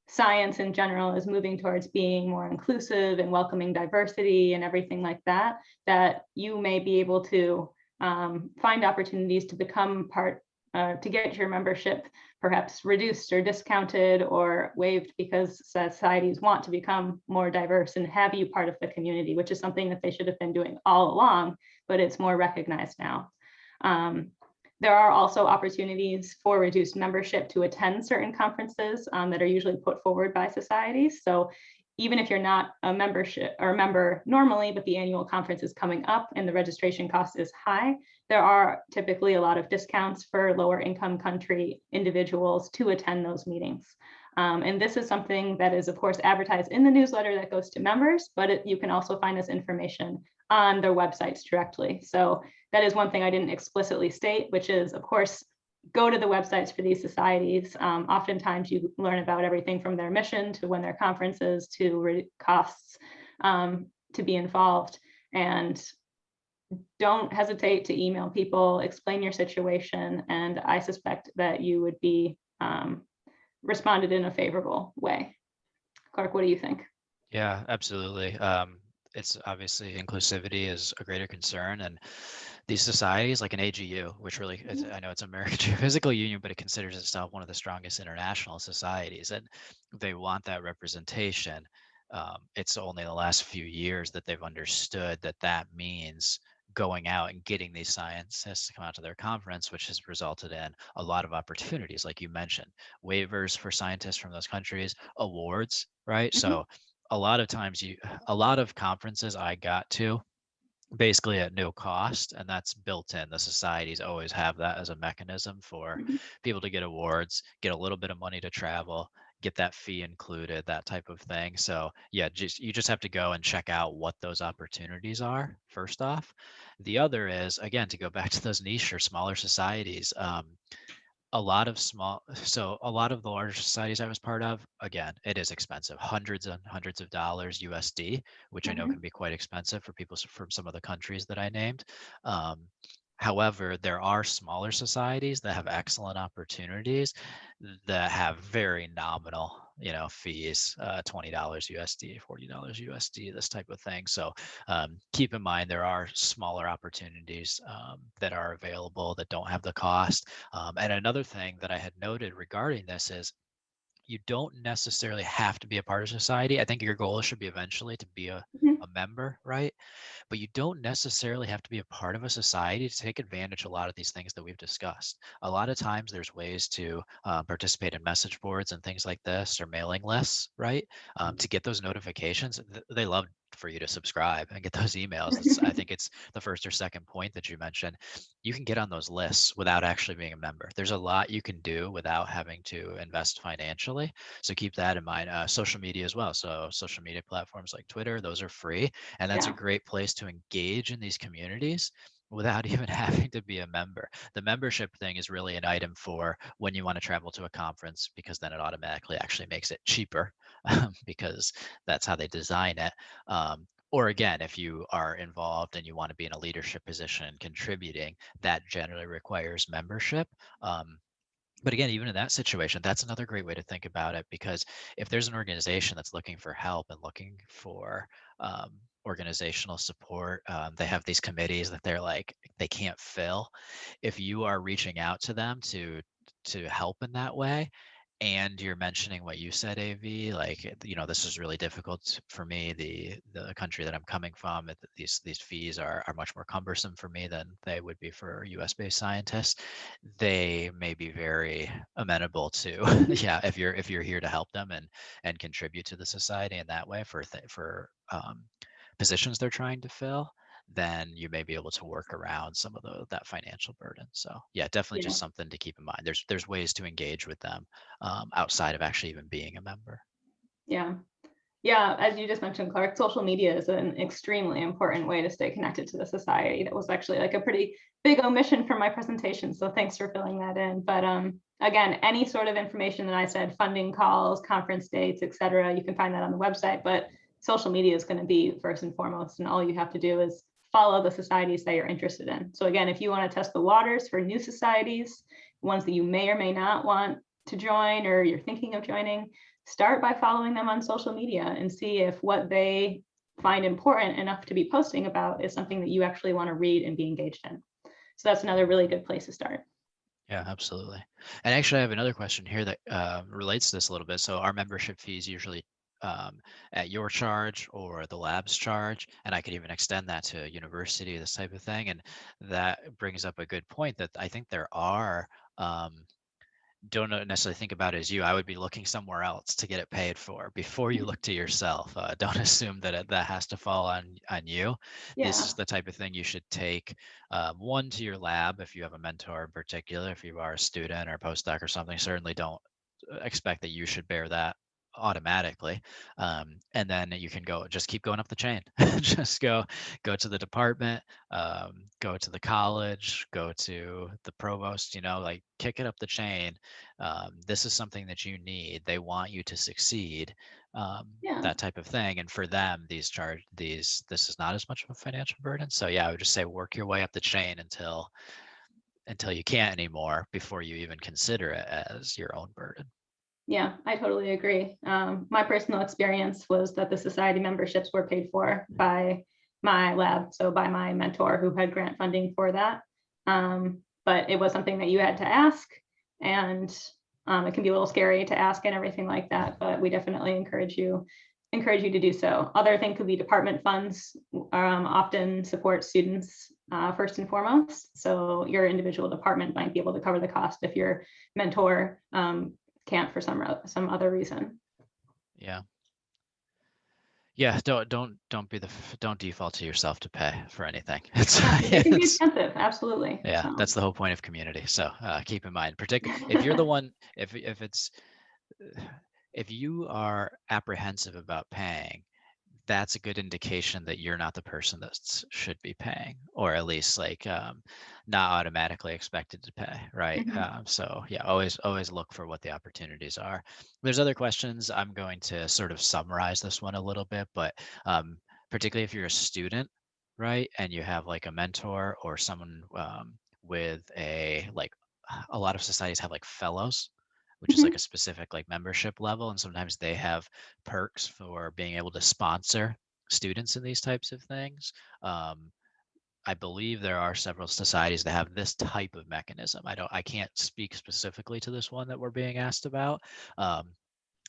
B: science in general is moving towards being more inclusive and welcoming diversity and everything like that, that you may be able to find opportunities to become part, to get your membership perhaps reduced or discounted or waived, because societies want to become more diverse and have you part of the community, which is something that they should have been doing all along, but it's more recognized now. There are also opportunities for reduced membership to attend certain conferences that are usually put forward by societies. So even if you're not a membership or a member normally, but the annual conference is coming up and the registration cost is high, there are typically a lot of discounts for lower income country individuals to attend those meetings. And this is something that is, of course, advertised in the newsletter that goes to members, but you can also find this information on their websites directly. So that is one thing I didn't explicitly state, which is, of course, go to the websites for these societies. Oftentimes you learn about everything from their mission to when their conferences to costs to be involved. And don't hesitate to email people, explain your situation, and I suspect that you would be responded in a favorable way. Clark, what do you think?
A: Yeah, absolutely. It's obviously inclusivity is a greater concern, and these societies like an AGU, which really, I know it's American Geophysical Union, but it considers itself one of the strongest international societies, and they want that representation. It's only in the last few years that they've understood that that means going out and getting these scientists to come out to their conference, which has resulted in a lot of opportunities, like you mentioned, waivers for scientists from those countries, awards, right?
B: Mhm.
A: So a lot of conferences I got to basically at no cost, and that's built in. The societies always have that as a mechanism for
B: Mhm.
A: people to get awards, get a little bit of money to travel, get that fee included, that type of thing. So yeah, you just have to go and check out what those opportunities are first off. The other is, again, to go back to those niche or smaller societies. A lot of the larger societies I was part of, again, it is expensive, hundreds and hundreds of dollars USD, which I know can
B: Mhm.
A: be quite expensive for people from some of the countries that I named. um, However, there are smaller societies that have excellent opportunities that have very nominal, fees, $20 USD, $40 USD, this type of thing. So keep in mind there are smaller opportunities that are available that don't have the cost. And another thing that I had noted regarding this is you don't necessarily have to be a part of society. I think your goal should be eventually to be
B: Mhm.
A: a member, right? But you don't necessarily have to be a part of a society to take advantage of a lot of these things that we've discussed. A lot of times there's ways to participate in message boards and things like this, or mailing lists, right? To get those notifications. They love for you to subscribe and get those emails. I think it's the first or second point that you mentioned. You can get on those lists without actually being a member. There's a lot you can do without having to invest financially. So keep that in mind. Social media as well. So social media platforms like Twitter, those are free. And that's a
B: Yeah,
A: great place to engage in these communities without even having to be a member. The membership thing is really an item for when you want to travel to a conference, because then it automatically actually makes it cheaper because that's how they design it. Or again, if you are involved and you want to be in a leadership position contributing, that generally requires membership. But again, even in that situation, that's another great way to think about it, because if there's an organization that's looking for help and looking for organizational support, they have these committees that they can't fill. If you are reaching out to them to help in that way, and you're mentioning what you said, AV, like, this is really difficult for me, the country that I'm coming from, these fees are much more cumbersome for me than they would be for US based scientists. They may be very amenable to yeah, if you're here to help them and contribute to the society in that way for positions they're trying to fill, then you may be able to work around some of that financial burden. So yeah, definitely
B: yeah,
A: just something to keep in mind. There's ways to engage with them outside of actually even being a member.
B: yeah. Yeah, as you just mentioned, Clark, social media is an extremely important way to stay connected to the society. That was actually like a pretty big omission from my presentation, so thanks for filling that in. But again, any sort of information that I said, funding calls, conference dates, etc., you can find that on the website. But social media is going to be first and foremost, and all you have to do is follow the societies that you're interested in. So again, if you want to test the waters for new societies, ones that you may or may not want to join or you're thinking of joining, start by following them on social media and see if what they find important enough to be posting about is something that you actually want to read and be engaged in. So that's another really good place to start.
A: Yeah, absolutely. And actually, I have another question here that relates to this a little bit. So our membership fees usually at your charge or the lab's charge, and I could even extend that to university, this type of thing. And that brings up a good point that I think there are um, don't necessarily think about it as you. I would be looking somewhere else to get it paid for before you look to yourself. Don't assume that that has to fall on you. This
B: Yeah,
A: is the type of thing you should take one to your lab if you have a mentor in particular. If you are a student or a postdoc or something, certainly don't expect that you should bear that automatically. And then you can just keep going up the chain. Just go to the department, go to the college, go to the provost, like kick it up the chain. This is something that you need. They want you to succeed.
B: yeah,
A: That type of thing. And for them, this is not as much of a financial burden. So yeah, I would just say work your way up the chain until you can't anymore before you even consider it as your own burden.
B: yeah, I totally agree. My personal experience was that the society memberships were paid for by my lab, so by my mentor who had grant funding for that. But it was something that you had to ask, and it can be a little scary to ask and everything like that. But we definitely encourage you to do so. Other thing could be department funds often support students first and foremost. So your individual department might be able to cover the cost if your mentor can't for some other reason.
A: Yeah. Yeah, don't default to yourself to pay for anything.
B: Yeah, it can be
A: It's
B: expensive, absolutely.
A: yeah,
B: So
A: that's the whole point of community. So keep in mind, particularly if you're the one, if you are apprehensive about paying, that's a good indication that you're not the person that should be paying, or at least not automatically expected to pay, right?
B: mhm.
A: So yeah, always look for what the opportunities are. There's other questions. I'm going to sort of summarize this one a little bit, but particularly if you're a student, right, and you have like a mentor or someone with a lot of societies have like fellows, which is like
B: Mhm.
A: a specific like membership level, and sometimes they have perks for being able to sponsor students in these types of things. Um, I believe there are several societies that have this type of mechanism. I can't speak specifically to this one that we're being asked about,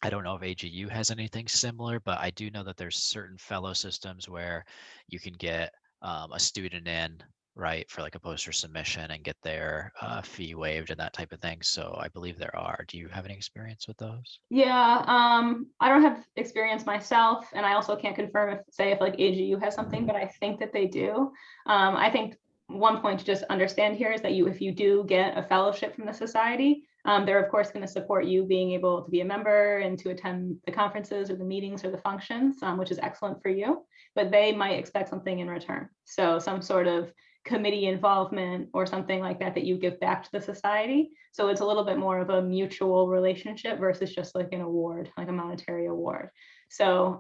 A: I don't know if AGU has anything similar, but I do know that there's certain fellow systems where you can get a student in, right, for like a poster submission and get their fee waived and that type of thing. So I believe there are. Do you have any experience with those?
B: Yeah, I don't have experience myself, and I also can't confirm if like AGU has something, but I think that they do. I think one point to just understand here is that if you do get a fellowship from the society, they're of course going to support you being able to be a member and to attend the conferences or the meetings or the functions, which is excellent for you, but they might expect something in return. So some sort of committee involvement or something like that that you give back to the society. So it's a little bit more of a mutual relationship versus just like an award, like a monetary award. So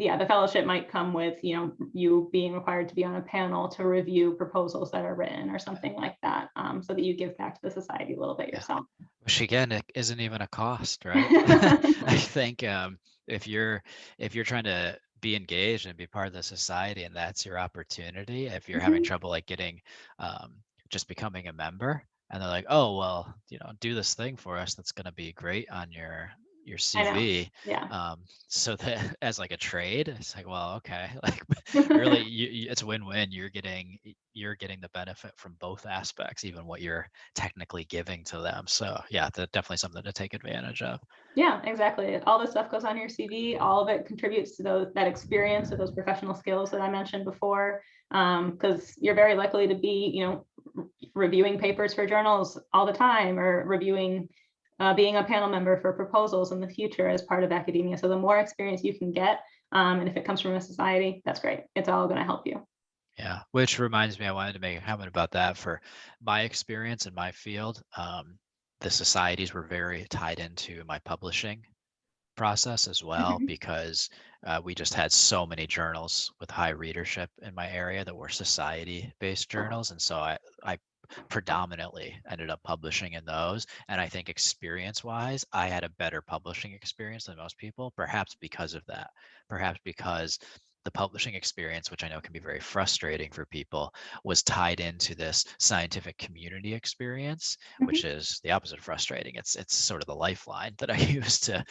B: yeah, the fellowship might come with, you being required to be on a panel to review proposals that are written or something like that, so that you give back to the society a little bit yourself.
A: Which again, it isn't even a cost, right? I think if you're trying to be engaged and be part of the society and that's your opportunity, if you're having trouble like getting just becoming a member and they're like, oh, well, do this thing for us that's going to be great on your CV.
B: Yeah.
A: So that as like a trade, it's like, well, okay, like really, it's win-win. You're getting the benefit from both aspects, even what you're technically giving to them. So yeah, that's definitely something to take advantage of.
B: Yeah, exactly. All this stuff goes on your CV. All of it contributes to that experience, to those professional skills that I mentioned before, because you're very likely to be, reviewing papers for journals all the time, or reviewing, being a panel member for proposals in the future as part of academia. So the more experience you can get, and if it comes from a society, that's great. It's all going to help you.
A: Yeah, which reminds me, I wanted to make a comment about that. For my experience in my field, the societies were very tied into my publishing process as well, because we just had so many journals with high readership in my area that were society-based journals, and so I predominantly ended up publishing in those. And I think experience-wise, I had a better publishing experience than most people, perhaps because of that, perhaps because the publishing experience, which I know can be very frustrating for people, was tied into this scientific community experience, which is the opposite of frustrating. It's sort of the lifeline that I use to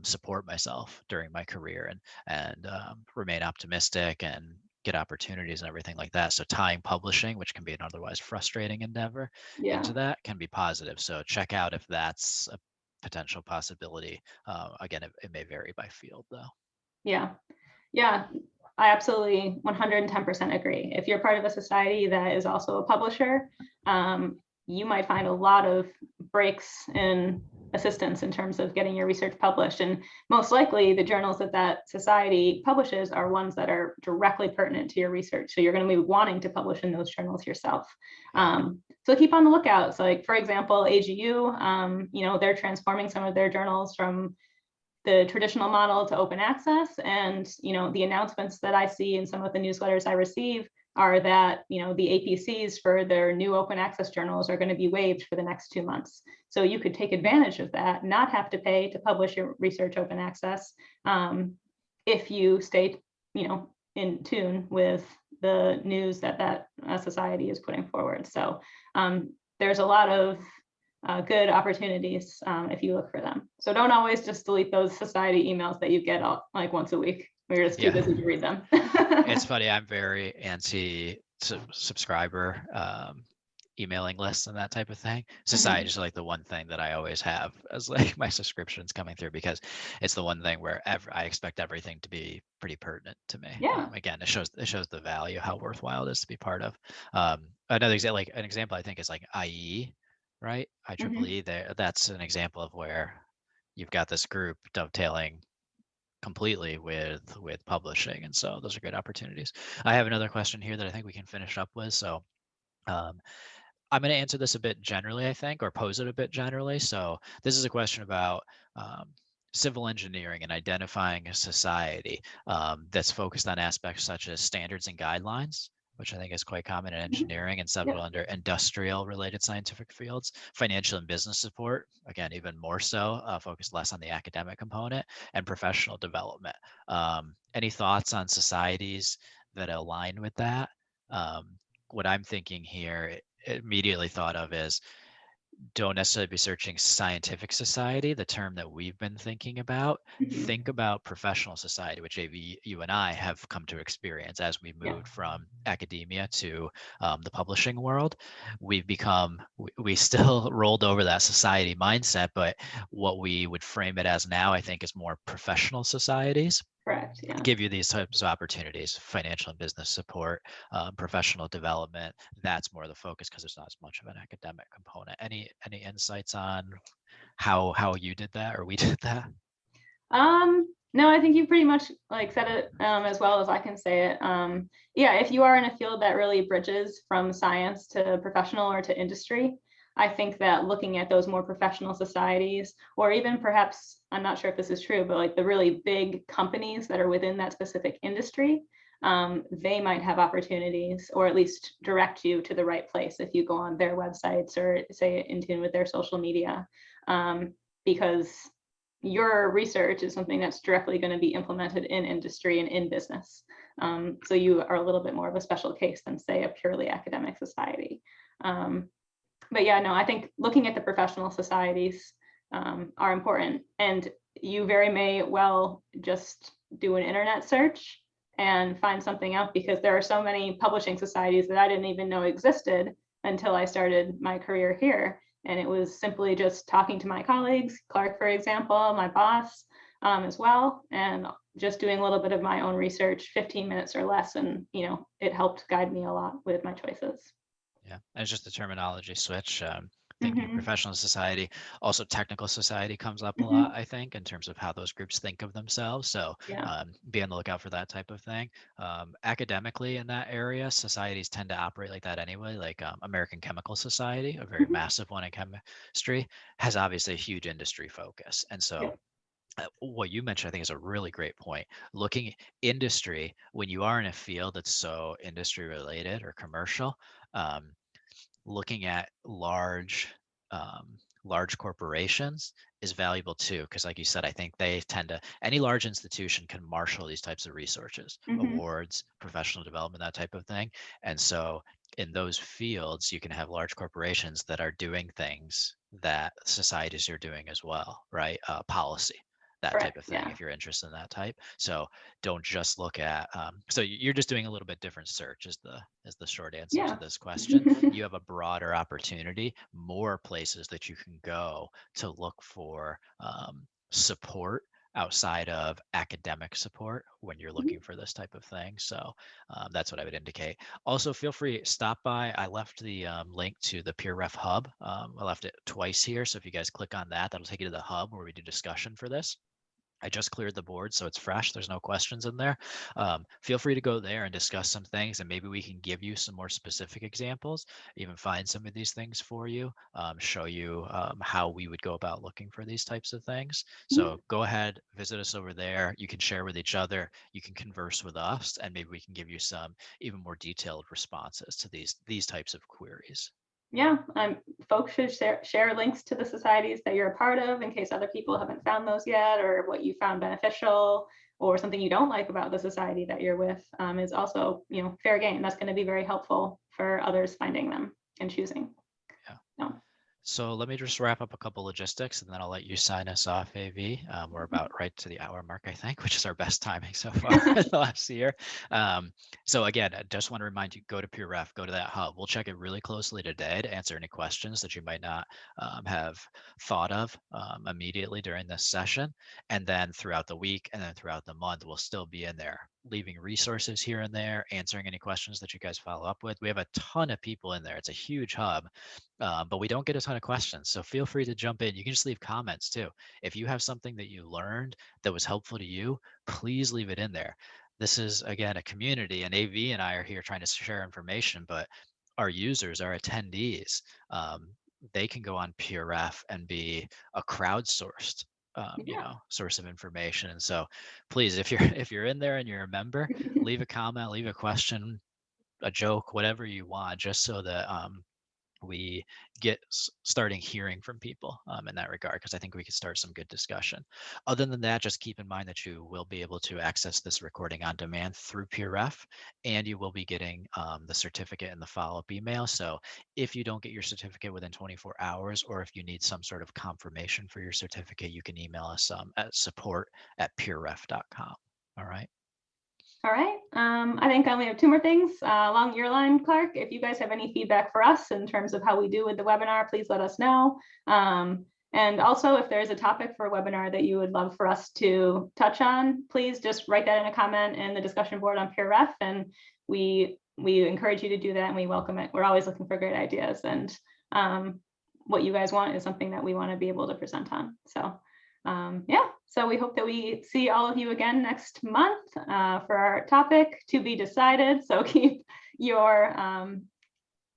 A: support myself during my career and remain optimistic and get opportunities and everything like that. So tying publishing, which can be an otherwise frustrating endeavor,
B: Yeah.
A: into that can be positive. So check out if that's a potential possibility. Again, it may vary by field though.
B: Yeah. Yeah, I absolutely 110% agree. If you're part of a society that is also a publisher, you might find a lot of breaks in assistance in terms of getting your research published. And most likely the journals that society publishes are ones that are directly pertinent to your research. So you're going to be wanting to publish in those journals yourself. So keep on the lookout. So like, for example, AGU, they're transforming some of their journals from the traditional model to open access. And, the announcements that I see in some of the newsletters I receive are that, the APCs for their new open access journals are going to be waived for the next 2 months. So you could take advantage of that, not have to pay to publish your research open access, if you stay, in tune with the news that society is putting forward. So there's a lot of good opportunities if you look for them. So don't always just delete those society emails that you get like once a week. We're just too busy to read them.
A: It's funny. I'm very anti-subscriber emailing lists and that type of thing. Society is like the one thing that I always have as like my subscriptions coming through, because it's the one thing where I expect everything to be pretty pertinent to me.
B: Yeah.
A: Again, it shows the value, how worthwhile it is to be part of. Another example, like an example, I think is like IE, right? IEEE. That's an example of where you've got this group dovetailing completely with publishing, and so those are good opportunities. I have another question here that I think we can finish up with. So I'm going to answer this a bit generally, I think, or pose it a bit generally. So this is a question about civil engineering and identifying a society that's focused on aspects such as standards and guidelines, which I think is quite common in engineering and several under industrial related scientific fields, financial and business support, again, even more so, focused less on the academic component, and professional development. Any thoughts on societies that align with that? What I'm thinking here, immediately thought of is don't necessarily be searching scientific society, the term that we've been thinking about.
B: Mhm.
A: Think about professional society, which AV, you and I have come to experience as we
B: Yeah,
A: moved from academia to the publishing world. We've become, we still rolled over that society mindset, but what we would frame it as now, I think, is more professional societies
B: correct. Yeah.
A: give you these types of opportunities, financial and business support, professional development. That's more the focus because there's not as much of an academic component. Any insights on how you did that or we did that?
B: No, I think you pretty much like said it as well as I can say it. Yeah, if you are in a field that really bridges from science to professional or to industry, I think that looking at those more professional societies, or even perhaps, I'm not sure if this is true, but like the really big companies that are within that specific industry, they might have opportunities or at least direct you to the right place if you go on their websites or say in tune with their social media. Because your research is something that's directly going to be implemented in industry and in business. So you are a little bit more of a special case than, say, a purely academic society. But yeah, no, I think looking at the professional societies are important. And you very may well just do an internet search and find something out, because there are so many publishing societies that I didn't even know existed until I started my career here. And it was simply just talking to my colleagues, Clark, for example, my boss as well, and just doing a little bit of my own research, 15 minutes or less. And, it helped guide me a lot with my choices.
A: Yeah, and it's just a terminology switch. Thinking
B: Mm-hmm.
A: professional society, also technical society comes up a
B: Mm-hmm.
A: lot, I think, in terms of how those groups think of themselves. So
B: Yeah.
A: be on the lookout for that type of thing. Academically, in that area, societies tend to operate like that anyway. Like American Chemical Society, a very
B: Mm-hmm.
A: massive one in chemistry, has obviously a huge industry focus. And
B: Yeah.
A: so what you mentioned, I think, is a really great point. Looking industry, when you are in a field that's so industry related or commercial, um, looking at large corporations is valuable too, because like you said, I think they tend to, any large institution can marshal these types of resources,
B: Mm-hmm.
A: awards, professional development, that type of thing. And so in those fields, you can have large corporations that are doing things that societies are doing as well, right? Policy, that type
B: Correct.
A: of thing,
B: Yeah.
A: if you're interested in that type. So don't just look at, so you're just doing a little bit different search is the short answer to
B: Yeah.
A: this question. You have a broader opportunity, more places that you can go to look for support outside of academic support when you're looking for this type of thing. So that's what I would indicate. Also, feel free stop by. I left the link to the Peer Ref Hub. I left it twice here, so if you guys click on that, that'll take you to the hub where we do discussion for this. I just cleared the board, so it's fresh. There's no questions in there. Feel free to go there and discuss some things, and maybe we can give you some more specific examples, even find some of these things for you, show you how we would go about looking for these types of things. So go ahead, visit us over there. You can share with each other. You can converse with us, and maybe we can give you some even more detailed responses to these types of queries.
B: Yeah, folks should share links to the societies that you're a part of in case other people haven't found those yet, or what you found beneficial, or something you don't like about the society that you're with is also, fair game. That's going to be very helpful for others finding them and choosing.
A: Yeah.
B: So,
A: So let me just wrap up a couple logistics and then I'll let you sign us off, AV. We're about right to the hour mark, I think, which is our best timing so far the last year. So again, I just want to remind you, go to PeerRef, go to that hub. We'll check it really closely today to answer any questions that you might not have thought of immediately during this session. And then throughout the week and then throughout the month, we'll still be in there, leaving resources here and there, answering any questions that you guys follow up with. We have a ton of people in there. It's a huge hub. But we don't get a ton of questions. So feel free to jump in. You can just leave comments too. If you have something that you learned that was helpful to you, please leave it in there. This is, again, a community, and AV and I are here trying to share information, but our users, our attendees, they can go on PeerRef and be a crowdsourced
B: yeah.
A: source of information. And so please, if you're in there and you're a member, leave a comment, leave a question, a joke, whatever you want, just so that we get starting hearing from people in that regard, because I think we could start some good discussion. Other than that, just keep in mind that you will be able to access this recording on demand through PeerRef, and you will be getting the certificate in the follow-up email. So if you don't get your certificate within 24 hours, or if you need some sort of confirmation for your certificate, you can email us at support@peerref.com. All right.
B: All right. I think I only have two more things along your line, Clark. If you guys have any feedback for us in terms of how we do with the webinar, please let us know. And also, if there's a topic for a webinar that you would love for us to touch on, please just write that in a comment in the discussion board on PeerRef, and we encourage you to do that, and we welcome it. We're always looking for great ideas, and what you guys want is something that we want to be able to present on. So yeah, so we hope that we see all of you again next month for our topic to be decided. So keep your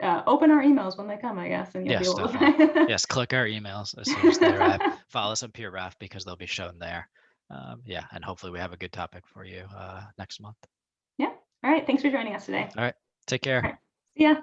B: open our emails when they come, I guess, and you'll
A: Yes,
B: be able
A: definitely.
B: to
A: Yes, click our emails as soon as they arrive. Follow us on PeerRef because they'll be shown there. Yeah, and hopefully we have a good topic for you next month.
B: Yeah. All right. Thanks for joining us today.
A: All right. Take care.
B: All right. See ya.